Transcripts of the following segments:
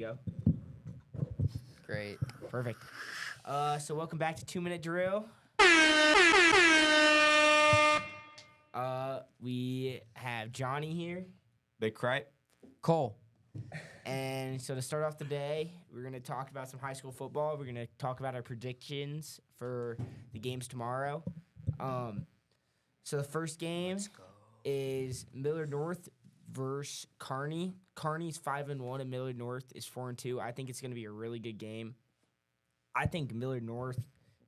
go. Great. Perfect. So welcome back to 2 Minute Drill. We have Johnny here. Big Cripe. Cole. And so to start off the day, we're going to talk about some high school football. We're going to talk about our predictions for the games tomorrow. So the first game is Millard North versus Kearney. Kearney's 5-1 and Millard North is 4-2. I think it's going to be a really good game. I think Millard North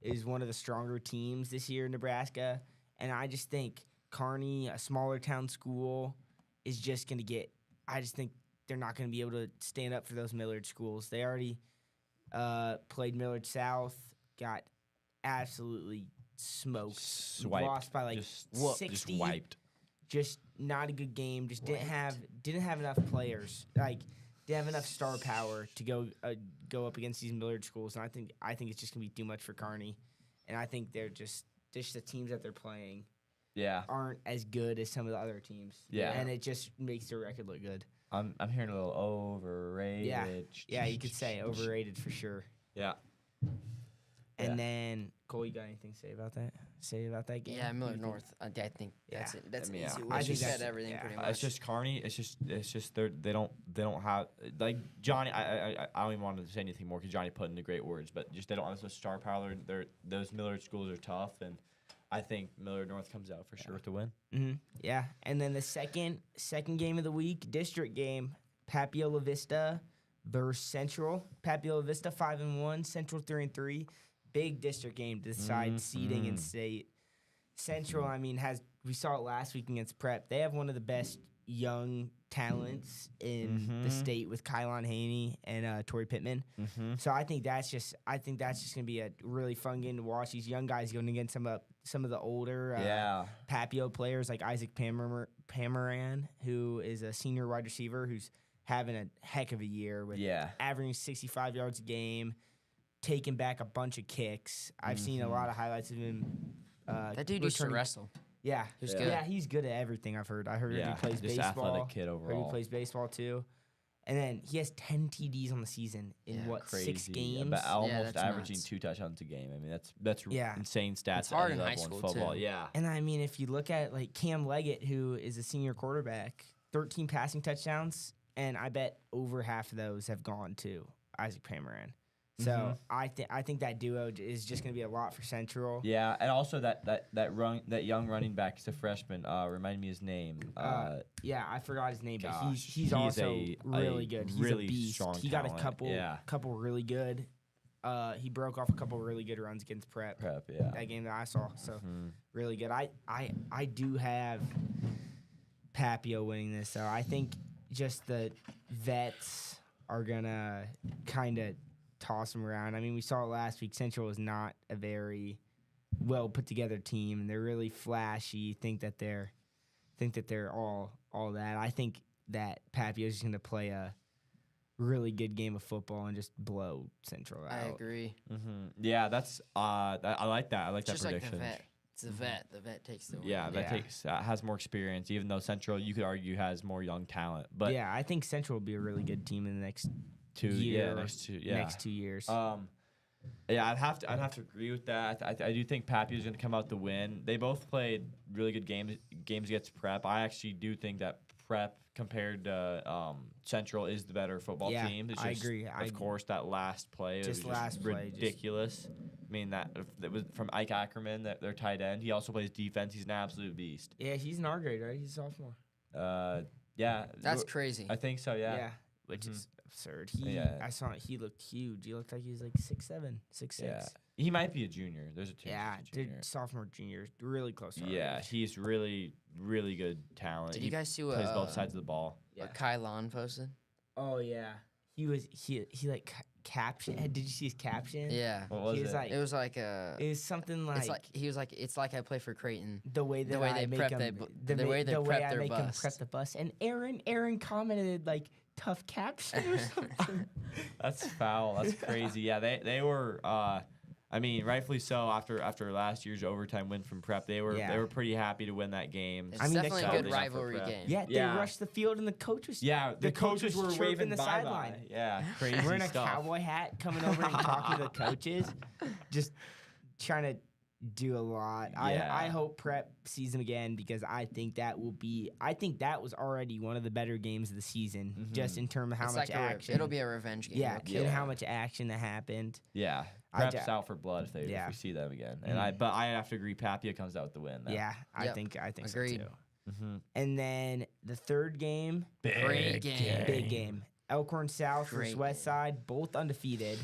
is one of the stronger teams this year in Nebraska, and I just think Kearney, a smaller town school, is just going to get – I just think they're not going to be able to stand up for those Millard schools. They already played Millard South, got absolutely smoked, lost by like 60. Just wiped. Just not a good game. Just didn't have enough players. Like didn't have enough star power to go up against these Millard schools. And I think it's just gonna be too much for Kearney. And I think they're just the teams that they're playing aren't as good as some of the other teams. Yeah. And it just makes their record look good. I'm hearing a little overrated. Yeah, you could say overrated for sure. Yeah. And then Cole, you got anything to say about that? Game? Yeah, Millard North. I think that's it. That's Yeah. easy. I We think said that's- everything yeah. pretty much. It's just Kearney. It's just they don't have like Johnny. I don't even want to say anything more because Johnny put into great words, but just they don't have the star power. Those Millard schools are tough, and I think Millard North comes out for sure with the win. Mm-hmm. Yeah, and then the second game of the week, district game, Papiola Vista versus Central. Papiola Vista 5-1, Central 3-3. Big district game to decide seeding in state. Central, I mean, we saw it last week against Prep. They have one of the best young talents in the state with Kylon Haney and Tori Pittman. So I think that's just gonna be a really fun game to watch. These young guys going against some of the older Papio players like Isaac Pamaran, who is a senior wide receiver who's having a heck of a year with averaging 65 yards a game, taking back a bunch of kicks. I've seen a lot of highlights of him. That dude used to wrestle. Yeah, He's good. Yeah, he's good at everything. I've heard. I heard he plays just baseball. athletic kid overall. Heard he plays baseball too. And then he has 10 TDs on the season in 6 games? But almost that's averaging nuts. 2 touchdowns a game. I mean, that's insane stats. It's hard at any in high level school, football. too. Yeah. And I mean, if you look at like Cam Leggett, who is a senior quarterback, 13 passing touchdowns, and I bet over half of those have gone to Isaac Pamaran. So I think that duo is just going to be a lot for Central. Yeah, and also that young running back, he's a freshman. Remind me his name. Yeah, I forgot his name, but Gosh, he's also really good. He's really a beast. strong He got a talent. couple really good. He broke off a couple really good runs against Prep. That game that I saw. So really good. I do have Papio winning this, so I think just the vets are gonna kind of toss them around. I mean, we saw it last week. Central is not a very well put together team, and they're really flashy. Think that they're all that. I think that Papio is just gonna play a really good game of football and just blow Central out. I agree. Yeah, that's I like that. I like It's that just like prediction. the vet. It's the vet. The vet takes the win. Yeah, has more experience. Even though Central, you could argue, has more young talent. But yeah, I think Central will be a really good team in the next next 2 years. Yeah, I'd have to agree with that. I do think Papio's going to come out the win. They both played really good games against Prep. I actually do think that Prep compared to Central is the better football team. It's I just, agree. Of course, that last play was just ridiculous. I mean, that was from Ike Ackerman, their tight end. He also plays defense. He's an absolute beast. Yeah, he's in our grade, right? He's a sophomore. Yeah. That's crazy. I think so, yeah. Which is absurd. I saw it. He looked huge. He looked like he was like 6'7", 6'6". Yeah. He might be a junior. There's a chance. Yeah, he's a junior. dude, sophomore, junior, really close. To our Yeah, age. he's really, really good talent. Did you guys see what plays both sides of the ball? what Kylon posted? Oh yeah, he like caption. Did you see his caption? Yeah. What was he was it? like, It was like it was something like, it's like I play for Creighton. the way that I they make prep him, the way they the way prep I their make him bus. prep the bus. And Aaron commented like tough caption or something. That's foul. That's crazy. Yeah, they were. I mean, rightfully so. After last year's overtime win from Prep, they were pretty happy to win that game. It's I mean, the definitely a Cowboys good for rivalry Prep. game. Yeah, they Yeah. rushed the field and the coach was. Yeah, the coaches were chirping waving the bye-bye. sideline. Yeah, crazy Wearing a stuff. cowboy hat, coming over and talking to the coaches, just trying to do a lot. Yeah. I hope Prep sees them again because I think that will be. I think that was already one of the better games of the season, just in terms of how It's much like action. it'll be a revenge game. yeah, They'll kill and it. how much action that happened. Yeah, I Prep's ju- out for blood if Yeah. we see them again. And but I have to agree, Papia comes out with the win. Though. Yeah, I Yep. think Agreed. so too. Mm-hmm. And then the third game, Great game. big game. Elkhorn South versus Great West game. Side, both undefeated.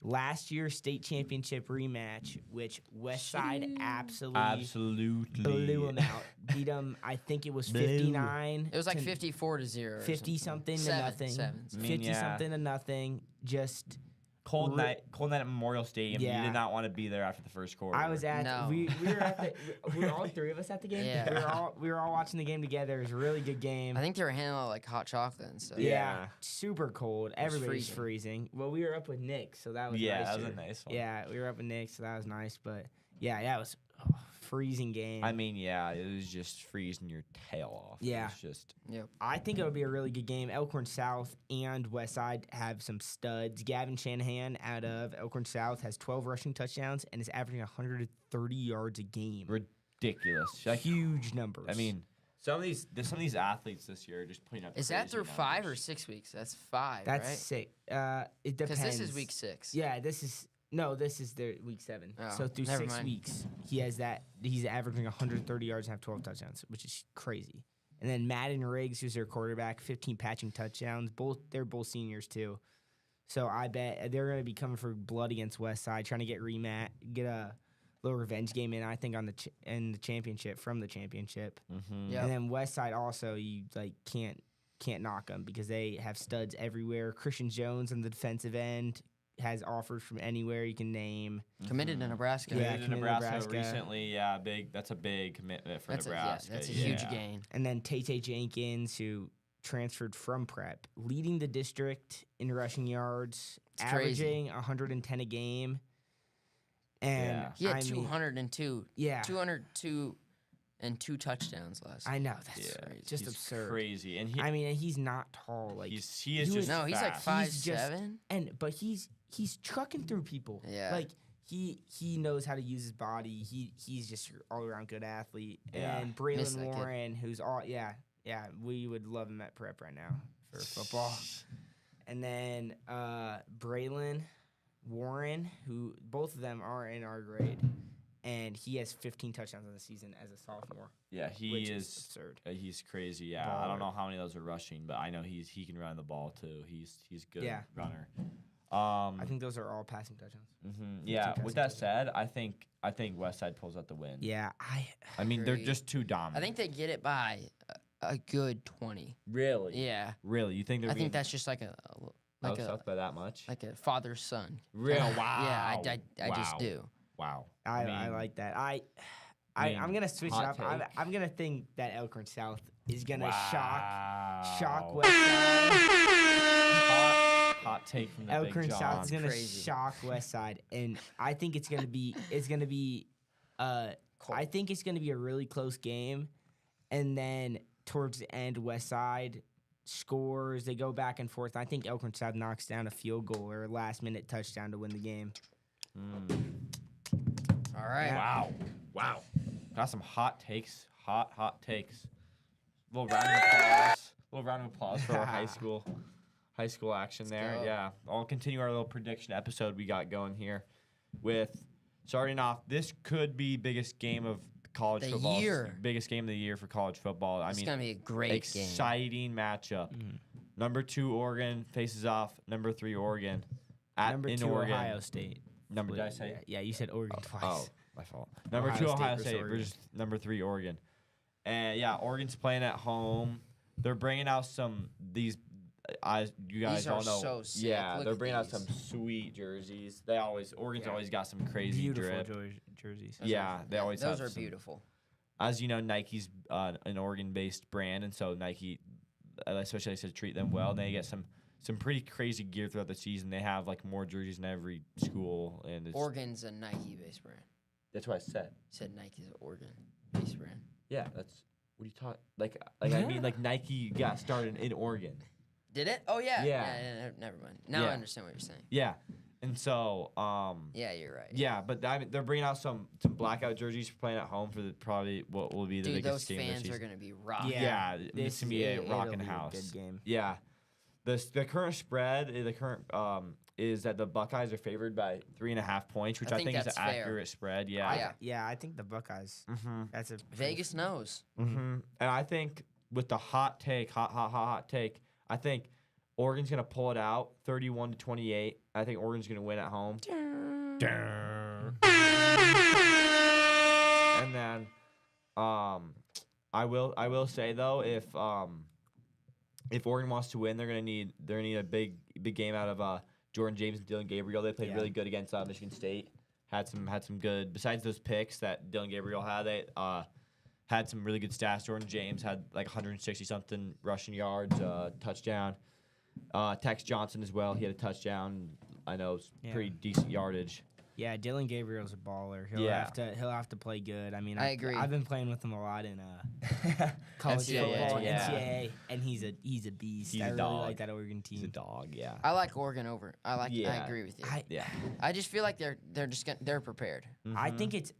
Last year's state championship rematch, which West Side absolutely blew them out. Beat them, I think it was 59. It was like to 54 to 0. or 50 something to Seven, nothing. seven. I mean, 50 yeah. something to nothing. Just Cold night at Memorial Stadium. Yeah. You did not want to be there after the first quarter. I was at No. we were at the we were all three of us at the game. Yeah. We were all watching the game together. It was a really good game. I think they were handing out like hot chocolate and stuff. yeah, Yeah. super cold. Everybody's freezing. Well, we were up with Nick, so that was Yeah, nicer. that was a nice one. Yeah, we were up with Nick, so that was nice. But yeah, it was freezing game. I mean, yeah, it was just freezing your tail off. Yeah. It was just Yep. I think it'll be a really good game. Elkhorn South and West Side have some studs. Gavin Shanahan out of Elkhorn South has 12 rushing touchdowns and is averaging 130 yards a game. ridiculous. Like, Huge numbers. I mean, some of these athletes this year are just putting up. Is that crazy through 5 or numbers. 6 weeks? That's 5, that's right? sick. It depends. Because this is week 6. Yeah, this is their week 7. Oh, So through never 6 mind. weeks, he has that. He's averaging 130 yards and have 12 touchdowns, which is crazy. And then Madden Riggs, who's their quarterback, 15 patching touchdowns. They're both seniors too. So I bet they're going to be coming for blood against West Side, trying to get a little revenge game in. I think on in the championship from the championship. Mhm. Yep. And then West Side also, you can't knock them because they have studs everywhere. Christian Jones on the defensive end has offers from anywhere you can name. Committed to Nebraska. Yeah, Committed to committed to Nebraska Nebraska. recently. Yeah, big. That's a big commitment for Nebraska. That's a huge gain. And then Tay Jenkins, who transferred from Prep, leading the district in rushing yards, It's crazy. averaging 110 a game. And Yeah. He had I mean, 202. yeah, 202 and 2 touchdowns last. I know that's Yeah, crazy. just he's absurd. crazy, and he I mean, he's not tall. Like he he is was- just No, he's like fast. He's just- 5'7". but he's trucking through people. Yeah. Like he knows how to use his body. He's just your all around good athlete. Yeah. And Miss Braylon that kid. Warren, who's all yeah, we would love him at Prep right now for football. And then Braylon Warren, who both of them are in our grade, and he has 15 touchdowns on the season as a sophomore. Yeah, he which is. absurd. He's crazy. Yeah, I don't Baller. know how many of those are rushing, but I know he can run the ball too. He's good Yeah. runner. I think those are all passing touchdowns. Yeah. passing With that touchdowns. said, I think Westside pulls out the win. Yeah, I mean, they're Agreed. just too dominant. I think they get it by a good 20. really. Yeah. Really, you think they're? I being think that's just like South by that much? like a father's son. Real wow. Yeah, I just Wow. do. Wow. I mean, like that. mean, I'm gonna switch it hot up. take. I'm gonna think that Elkhorn South is gonna wow. shock West Side. Hot take from the Elkhorn Big John. South is gonna Crazy. shock West Side, and I think it's gonna be I think it's gonna be a really close game, and then towards the end, West Side scores. They go back and forth. I think Elkhorn South knocks down a field goal or a last minute touchdown to win the game. All right. Wow. Wow. Got some hot takes. Hot takes. Little round of applause for our high school action there. go. Yeah. I'll continue our little prediction episode we got going here with starting off. This could be biggest game of college The football. year. Biggest game of the year for college football. I It's mean, gonna be a great game. exciting matchup. Number 2 Oregon faces off number 3 Oregon Number in 2 Oregon. Ohio State. Number did I say? Yeah, you said Oregon twice. Oh, my fault. Number Ohio 2 State Ohio versus State Oregon. versus number 3 Oregon. And yeah, Oregon's playing at home. They're bringing out you guys These all are know. so sick. Yeah, Look they're at bringing out these. some sweet jerseys. Oregon's Yeah. always got some crazy Beautiful drip. jerseys. Yeah, they always Those have are some- beautiful. As you know, Nike's an Oregon-based brand, and so Nike, especially likes to treat them well. And they get some some pretty crazy gear throughout the season. They have like more jerseys in every school, and it's, Oregon's a Nike-based brand. that's what I said. You said Nike's an Oregon-based brand. Yeah, that's what are you talking? Like I mean, like Nike got started in Oregon. Did it? Oh, yeah. Yeah. Never mind. Now Yeah. I understand what you're saying. Yeah, and so Yeah, you're right. yeah, but I mean, they're bringing out some blackout jerseys for playing at home for the probably what will be the Dude, biggest those game of the fans season. are going to be rocking. Yeah, this gonna be a rocking it'll be house. A good game. Yeah, the current spread, the current is that the Buckeyes are favored by 3.5 points, which I I think think is that's an fair. accurate spread. Yeah. Yeah. Yeah, I think the Buckeyes. Mm-hmm. That's a Vegas knows. Mm-hmm. And I think with the hot take, hot take, I think Oregon's gonna pull it out, 31-28. I think Oregon's gonna win at home. And then, I will say though, if Oregon wants to win, they're gonna need a big game out of Jordan James and Dylan Gabriel. They played Yeah. really good against Michigan State. Had some good. Besides those picks that Dylan Gabriel had, they had some really good stats. Jordan James had like 160 something rushing yards, touchdown. Tex Johnson as well. He had a touchdown. I know it's Yeah. pretty decent yardage. Yeah, Dylan Gabriel's a baller. He'll Yeah. have to play good. I mean, I agree. I've been playing with him a lot in college NCAA, football, yeah. NCAA, and he's a beast. He's a I really dog. like that Oregon team. He's a dog. Yeah. I like Oregon over. I Yeah. agree with you. Yeah. I just feel like they're prepared. I Mhm. think it's.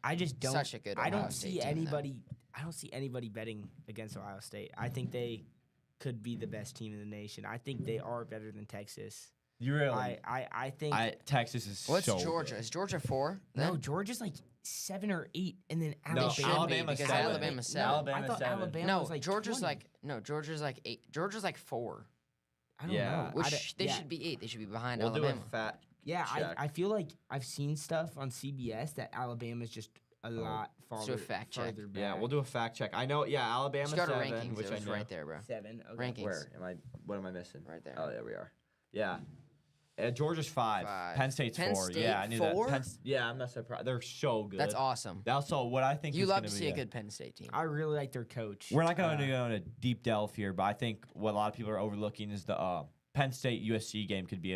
I just don't. Such a good I Ohio don't State see team, though. anybody. I don't see anybody betting against Ohio State. I think they could be the best team in the nation. I think they are better than Texas. You really. I think. Texas is What's so Georgia? good. Is Georgia 4? No, then? Georgia's like 7 or 8, and then No, Alabama. should be, Alabama's because 7. Alabama's No, 7. Alabama's I thought 7. Alabama No, was like Georgia's 20. Georgia's like 8. Georgia's like 4. I don't Yeah. know. Which they yeah. should be 8. They should be behind We'll do Alabama. a fat. Yeah, check. I feel like I've seen stuff on CBS that Alabama's just a lot Let's farther, do a fact check. farther back. Yeah, we'll do a fact check. I know. Yeah, Alabama Just go to 7, rankings. which It I was know. right there, bro. 7. Okay. Rankings. Where am I? What am I missing? Right there. Oh, there we are. Yeah. Georgia's 5. 5. Penn State's Penn 4. State Yeah, I knew 4? that. Yeah, I'm not surprised. They're so good. That's awesome. That's all. What I think You is love gonna to be see a good Penn State team. I really like their coach. We're not going to go into deep delve here, but I think what a lot of people are overlooking is the Penn State USC game could be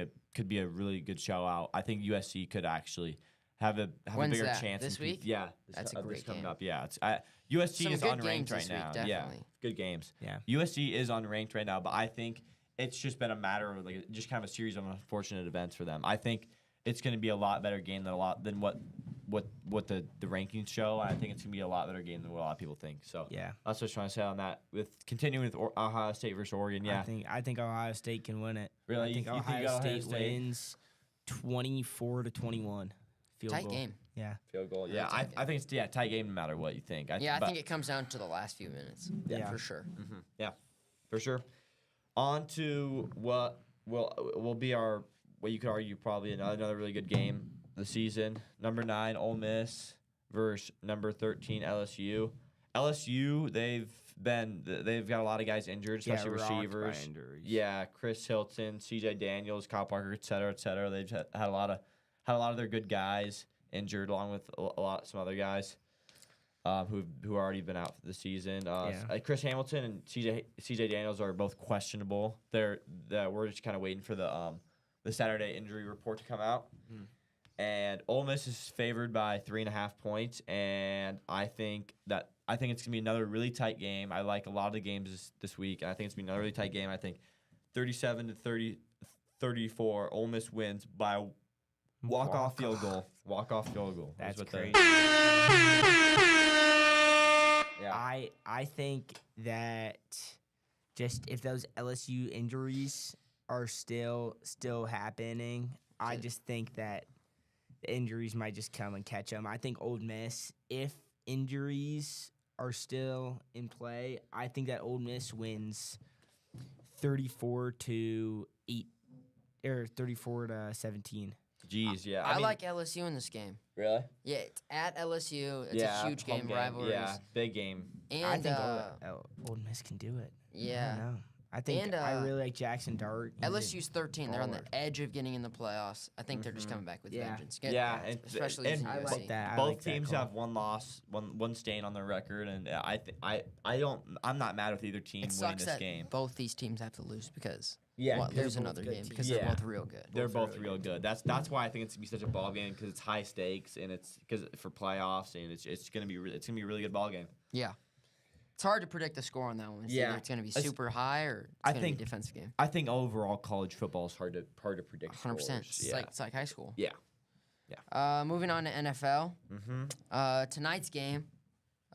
a really good show out. I think USC could actually have a When's bigger that? chance. This in week? Yeah, That's a this great coming game. up. Yeah, it's USC Some is good unranked games right this week, now. definitely. Yeah, good games. Yeah. USC is unranked right now, but I think it's just been a matter of like just kind of a series of unfortunate events for them. I think it's going to be a lot better game than what the rankings show. I think it's going to be a lot better game than what a lot of people think. So Yeah. that's what I was trying to say on that. With continuing with Ohio State versus Oregon, yeah. I think Ohio State can win it. Really? I think You think Ohio Ohio State State? wins 24-21. Field Tight goal. game. Yeah. Field goal. Really Yeah, tight I think it's tight game no matter what you think. Yeah, I think it comes down to the last few minutes. Yeah. For sure. Yeah, for sure. On to what will be our what you could argue probably another really good game of the season. Number 9 Ole Miss versus number 13 LSU. LSU they've got a lot of guys injured, especially rocked by receivers. injuries. Yeah, Chris Hilton, C.J. Daniels, Kyle Parker, et cetera, et cetera. They've had a lot of their good guys injured, along with some other guys who already been out for the season. Chris Hamilton and C.J. Daniels are both questionable. We're just kind of waiting for the Saturday injury report to come out. And Ole Miss is favored by 3.5 points, and I think it's gonna be another really tight game. I like a lot of the games this week, and I think it's gonna be another really tight game. I think 37-34, Ole Miss wins by a walk-off field goal. Walk-off field goal. That's what crazy. Yeah. I think that just if those LSU injuries are still happening, I just think that the injuries might just come and catch them. I think Ole Miss, if injuries are still in play, I think that Ole Miss wins 34-8 or 34-17. Jeez, yeah. I mean, like LSU in this game. Really? Yeah, it's at LSU. It's Yeah, a huge home game, rivalries. Yeah, big game. And I think Ole Miss can do it. yeah. I don't know. I think And, I really like Jackson Dart. He's a LSU's 13. They're on the baller. edge of getting in the playoffs. I think they're just coming back with Yeah. vengeance. and Especially using I USC. like that. I both like that teams call. have one loss, one stain on their record, and I'm not mad with either team It winning sucks this that game. both these teams have to lose because Yeah, Well, 'cause there's they're both another good game teams. because Yeah. they're both real good. They're Both are both really real good. That's why I think it's gonna be such a ball game because it's high stakes and it's because for playoffs and it's gonna be a really good ball game. Yeah. It's hard to predict the score on that one. It's Yeah. either it's going to be It's- super high or it's I going to be think- a defensive game. I think overall college football is hard to predict. 100%. scores. It's like high school. Yeah. Moving on to NFL. Mm-hmm. Tonight's game,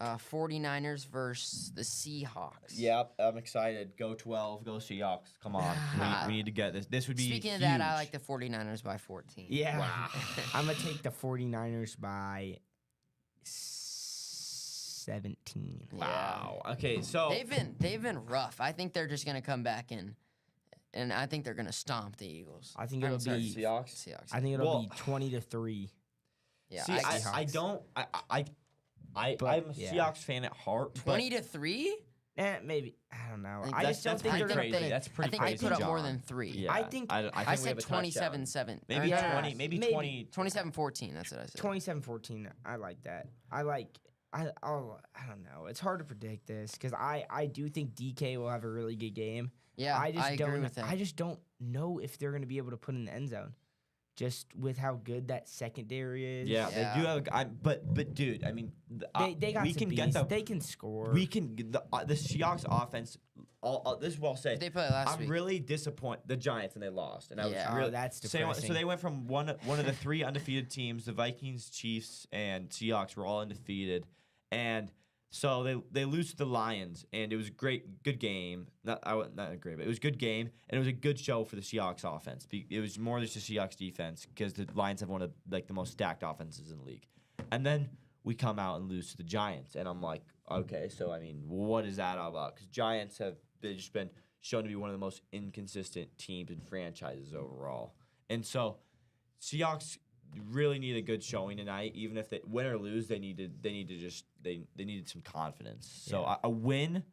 49ers versus the Seahawks. Yep, I'm excited. Go 12, go Seahawks. Come on, we need to get this. This would be Speaking of huge. that, I like the 49ers by 14. Yeah. Wow. I'm going to take the 49ers by 17. Yeah. Wow. Okay, so They've been rough. I think they're just going to come back and I think they're going to stomp the Eagles. I think it'll sorry, be Seahawks. Seahawks. I think it'll Well- be 20-3. yeah, See, I, I don't. But, I'm a yeah. Seahawks fan at heart. 20-3. Maybe. I don't know. think I that's just don't that's think pretty they're going crazy. to That's I pretty think crazy. they put up more John. than 3. Yeah, I think- I I think we said have a touchdown. 27-7. Maybe Yeah, 20. Maybe maybe. 20. 27-14. That's what I said. 27-14. I like that. I don't know. It's hard to predict this because I do think DK will have a really good game. Yeah, I just agree don't. with that. I just don't know if they're going to be able to put in the end zone, just with how good that secondary is. Yeah, Yeah. they do have. But dude, I mean, they got we some can beasts. get the They can score. we can get the Seahawks offense. This is well said. They played last I'm week. really disappointed. The Giants and they lost, and I Yeah. was really that's so depressing. they went from one of the 3 undefeated teams. The Vikings, Chiefs, and Seahawks were all undefeated, and so they lose to the Lions, and it was a good game. Not great, but it was a good game, and it was a good show for the Seahawks offense. It was more than just the Seahawks defense because the Lions have one of the most stacked offenses in the league, and then we come out and lose to the Giants, and I'm like, okay, so I mean, what is that all about? Because Giants they've just been shown to be one of the most inconsistent teams and franchises overall, and so Seahawks really need a good showing tonight. Even if they win or lose, they needed some confidence. So Yeah. a win,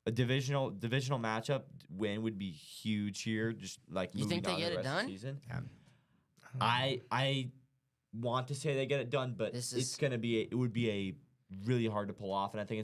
a divisional matchup win would be huge here. Just like You think moving they on get to the it rest of done? the season. Yeah. I want to say they get it done, but This it's is- gonna be it would be a really hard to pull off, and I think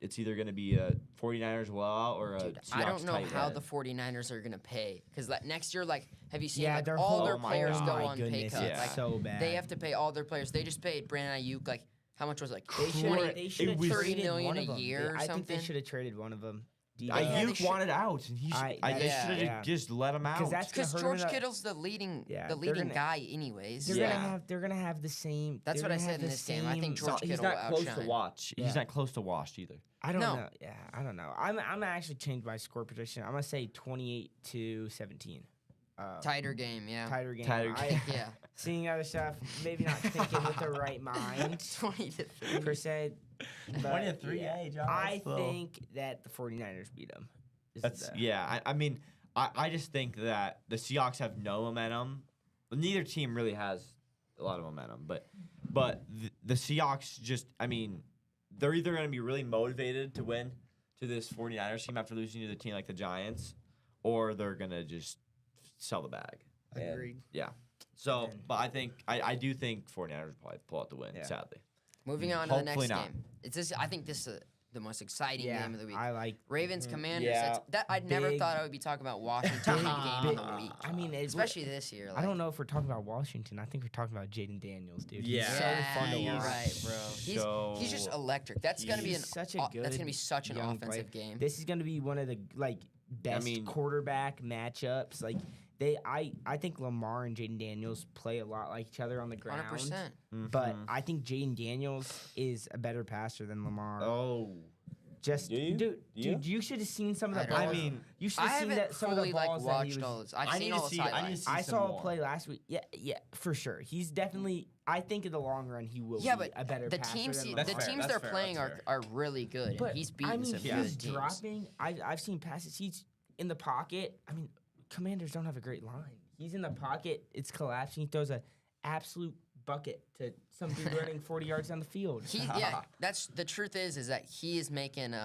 it's either gonna be a 49ers blowout or a Dude, Seahawks I don't know tight how win. the 49ers are going to pay. Because next year, have you seen Yeah, like, all their oh my players God. go my on pay goodness, cuts? it's Like, so bad. they have to pay all their players. They just paid Brandon Ayuk, how much was it? Like They should. 20 They should have was- $30 traded million one a of them. year or I think something? they should have traded one of them. Yeah, they Ayuk should- wanted out, and they Yeah. should have just let him out. that's Because gonna hurt George him in a- Kittle's the leading Yeah, the they're leading gonna- guy anyways. They're gonna have the same. That's they're what I gonna said have in the this game. I think same- George he's Kittle not will close to outshine. watch. Yeah. He's not close to washed either. I don't No. know. Yeah, I don't know. I'm gonna actually change my score prediction. I'm gonna say 28-17. Tighter game, yeah. Tighter game. Tighter I- game. Yeah. Seeing other stuff, maybe not thinking with the right mind 20-3. per se. but 20-3, yeah, hey, John, I that's low. think that the 49ers beat them. That's I mean, I just think that the Seahawks have no momentum. Neither team really has a lot of momentum, but the Seahawks just, I mean, they're either going to be really motivated to win to this 49ers team after losing to the team like the Giants, or they're going to just sell the bag. And, Agreed. yeah. So, And- but I do think 49ers will probably pull out the win, Yeah. sadly. Moving on to the Hopefully next not. game. I think this is the most exciting Yeah, game of the week. I like. Ravens Commanders. Yeah. I'd never Big- thought I would be talking about Washington in the game of the week. I mean, Especially this year. I don't know if we're talking about Washington. I think we're talking about Jaden Daniels, dude. Yeah. He's so fun to you're watch. right, bro. He's just So- electric. That's gonna be He's such a that's gonna good be such an young offensive player. game. This is gonna be one of the best mean- quarterback matchups. I think Lamar and Jaden Daniels play a lot like each other on the ground. 100%. But Mhm. I think Jaden Daniels is a better passer than Lamar. Oh. Just Do you? dude, Do you? you should have seen some of I the don't balls. know. I mean, you should I have seen haven't that some of the fully balls that he watched was. all this. I've I seen need all to the see- I need to highlights. see I some saw more. a play last week. Yeah, for sure. He's definitely. I think in the long run he will Yeah, be but a better the passer teams than the That's Lamar. fair, teams that's they're fair, playing that's are really good. and But he's beaten I mean, some he's good teams. dropping. I've seen passes. He's in the pocket. I mean, Commanders don't have a great line. He's in the pocket. It's collapsing. He throws a absolute bucket to some dude running 40 yards down the field. That's the truth is that he is making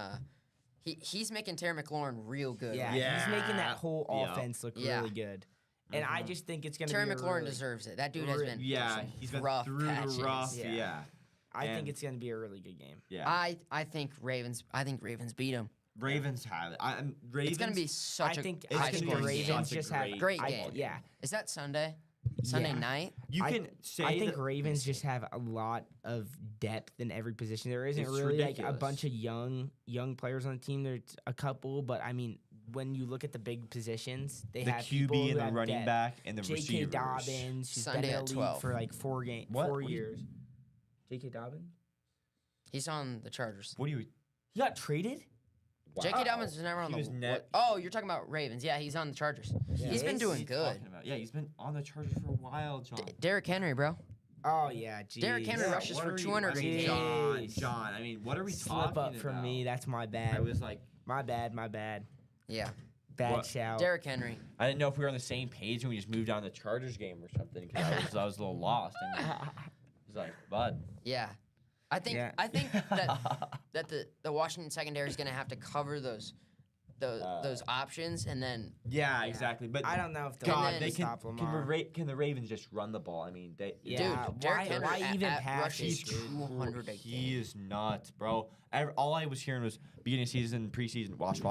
he's making Terry McLaurin real good. Yeah, right? he's making that whole Yeah. offense look Yeah. really good. And I just think it's going to Terry be a McLaurin really, deserves it. That dude has been Yeah, some he's been rough through patches. the rough. Yeah. Yeah. I think and- it's going to be a really good game. Yeah. I think Ravens beat him. Ravens have it. Ravens. It's gonna be such I think it's high the gonna scoring be game. Ravens such a just have Great football game. Yeah, Is that Sunday? Sunday Yeah. night? You I- can say I think that- Ravens just have a lot of depth in every position. There isn't It's really like a ridiculous. bunch of young players on the team. There's a couple, but I mean, when you look at the big positions, they the have people QB who and the have running depth. back and the J.K. receivers. Dobbins, who's Sunday been in at the 12. league for like 4 What do you- years. J.K. Dobbins? He's on the Chargers. What do you? He got traded? J.K. Dobbins was never on He the. was what- Oh, you're talking about Ravens? Yeah, he's on the Chargers. He's been Yes. doing What are you good. talking about? Yeah, he's been on the Chargers for a while, John. Derrick Henry, bro. Oh, yeah, geez. Derrick Henry Yeah, rushes what for are you- 200 I mean, a John, game. John. I mean, what are we Slip talking up from about? me. That's my I bad. was like, My bad. Yeah, Bad What? shout. Derrick Henry. I didn't know if we were on the same page when we just moved on to the Chargers game or something because I was a little lost. And I was like, bud. Yeah, I think Yeah. I think that the Washington secondary is gonna have to cover those options, and then Yeah, exactly. But I don't know if Can they'll then- they stop can Lamar. can the Ravens just run the ball? I mean, they Yeah, dude, Derrick why- Henry why even at pass rushes it, dude? 200 a He game. is nuts, bro. All I was hearing was beginning of season, preseason, wash. Yeah,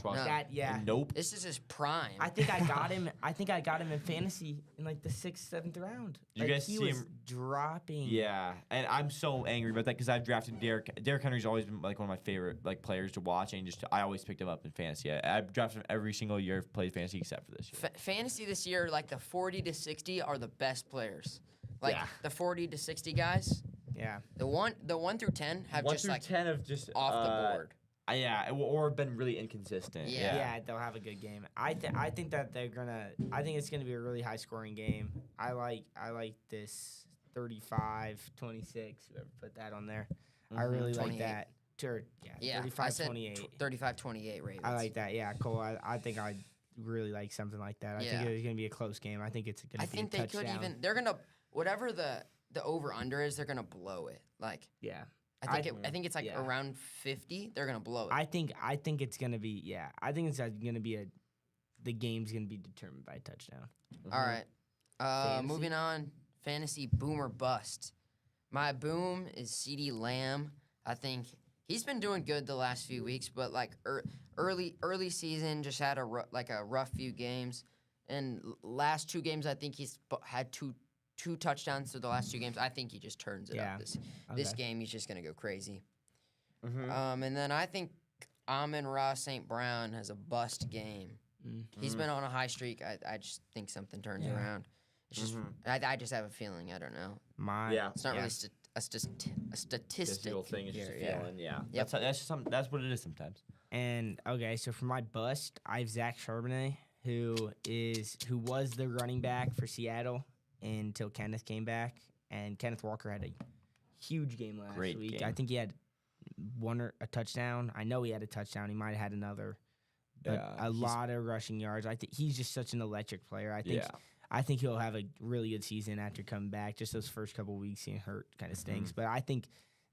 wash. that, yeah. And nope. This is his prime. I think I got him. I think I got him in fantasy in like the 6th, 7th round. You Like, guys he see was him- dropping. Yeah, and I'm so angry about that because I've drafted Derrick. Derrick Henry's always been like one of my favorite like players to watch, and I always picked him up in fantasy. I've drafted him every single year. I've played fantasy except for this year. Fantasy this year, like the 40 to 60 are the best players. Like Yeah. the 40 to 60 guys, Yeah. the 1 through 10 have 1 just through like 10 of just off the board. Yeah, or been really inconsistent. Yeah. Yeah, they'll have a good game. I think that they're gonna. I think it's gonna be a really high scoring game. I like this 35-26. Whoever put that on there. I Mhm. really like 28. that. Yeah, I 35-28. 35-28 Ravens. I like that. Yeah, Cole. I think I really like something like that. I Yeah. think it's gonna be a close game. I think it's gonna I be think a they touchdown. could even. They're gonna whatever the over under is. They're gonna blow it. Like Yeah. I think it's like yeah. around 50. They're gonna blow it. I think it's gonna be I think it's gonna be the game's gonna be determined by a touchdown. All right. Fantasy? Moving on. Fantasy boom or bust. My boom is CeeDee Lamb. I think he's been doing good the last few weeks, but like early season just had a rough few games, and last 2 games I think he's had two touchdowns to the last 2 games. I think he just turns it Yeah. up this Okay. game. He's just gonna go crazy. Mhm. And then I think Amon-Ra St. Brown has a bust game. He's been on a high streak. I just think something turns Yeah. around. It's just I just have a feeling. I don't know. Yeah. It's not Yeah. really a statistic. Statistical thing is just a here, yeah. feeling. Yeah. Yep. That's what it is sometimes. And okay, so for my bust, I have Zach Charbonnet, who was the running back for Seattle until Kenneth came back, and Kenneth Walker had a huge game last Great week. game. I think he had a touchdown. I know he had a touchdown. He might have had another, but Yeah, a he's- lot of rushing yards. I think he's just such an electric player. I think he'll have a really good season after coming back. Just those first couple weeks being hurt kind of stinks. But I think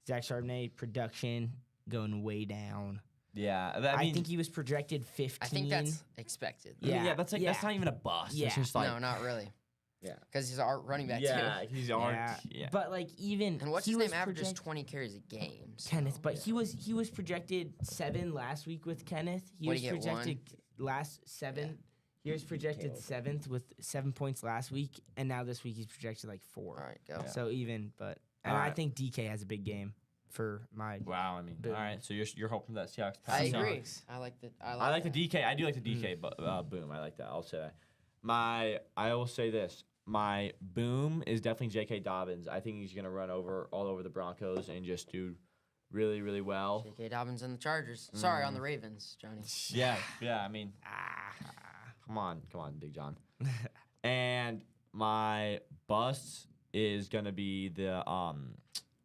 Zach Charbonnet production going way down. Yeah. I think he was projected 15. I think that's expected. Yeah. That's not even a bust. Yeah. It's just like No, not really. Yeah. Because he's our running back yeah, too. he's yeah. But like even And what's he his was name averages project- 20 carries a game. So. Kenneth, but he was projected 7 last week with Kenneth. He What'd was he get, projected last 7. He was projected 7th with 7 points last week, and now this week he's projected like 4. All right, go. So even, but and All I right. think DK has a big game for my. Wow. I mean, Boom. all right. So you're hoping that Seahawks pass. I agree. Seahawks. I like the. I like the that. DK. I do like the DK, but boom. I like that. I'll say that. I will say this. My boom is definitely J.K. Dobbins. I think he's gonna run all over the Broncos and just do really, really well. J.K. Dobbins and the Chargers. Sorry, on the Ravens, Johnny. Yeah. I mean, come on, Big John. And my bust is gonna be the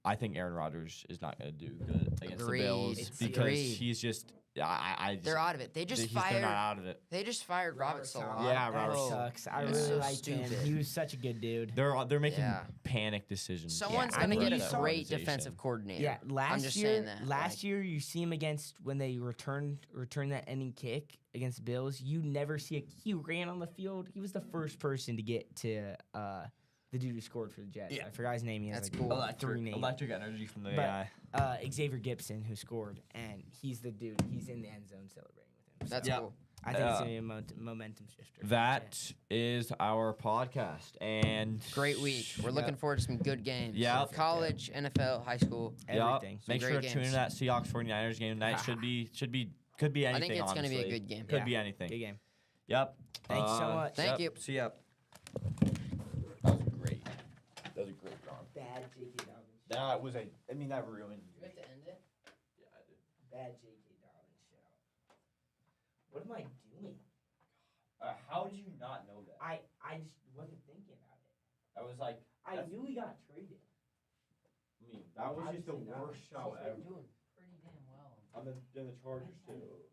I think Aaron Rodgers is not gonna do good against Agreed. the Bills It's because agreed. he's just I just, They're out of it. They just he's they're fired. not out of it. They just fired Robert Saleh. Yeah, that Robert sucks. I It's really so liked him. stupid. He was such a good dude. They're making Yeah. panic decisions. Someone's I gonna mean, get you a saw- great Organization. defensive coordinator. Yeah, last just year, saying that, last year you see him against when they returned that ending kick against the Bills. You never see he ran on the field. He was the first person to get to The dude who scored for the Jets. Yeah. I forgot his name. He has That's like cool. three names. Electric energy from the But- guy. Xavier Gibson who scored, and he's the dude. He's in the end zone celebrating with him. So That's Yeah. cool. I think it's Uh, gonna be a momentum shifter. for the That Jets. is our podcast, and Great week. We're looking forward to some good games. Yeah. College, NFL, high school. Everything. Make Some sure great to tune in games. that Seahawks 49ers game tonight. Could be anything. I think it's going to be a honestly. good game. Could Yeah. be anything. Good game. Yep. Thanks so much. Thank you. See ya. That was great. That was a great round. Bad J.K. Dobbins. That was that ruined. Do we have to end it? Yeah, I did. Bad J.K. Dobbins shout. What am I doing? How did you not know that? I just wasn't thinking about it. That was like. I That's- knew he got traded. I mean, that was just the Obviously not. worst shot ever. doing pretty damn well. I'm in the Chargers too.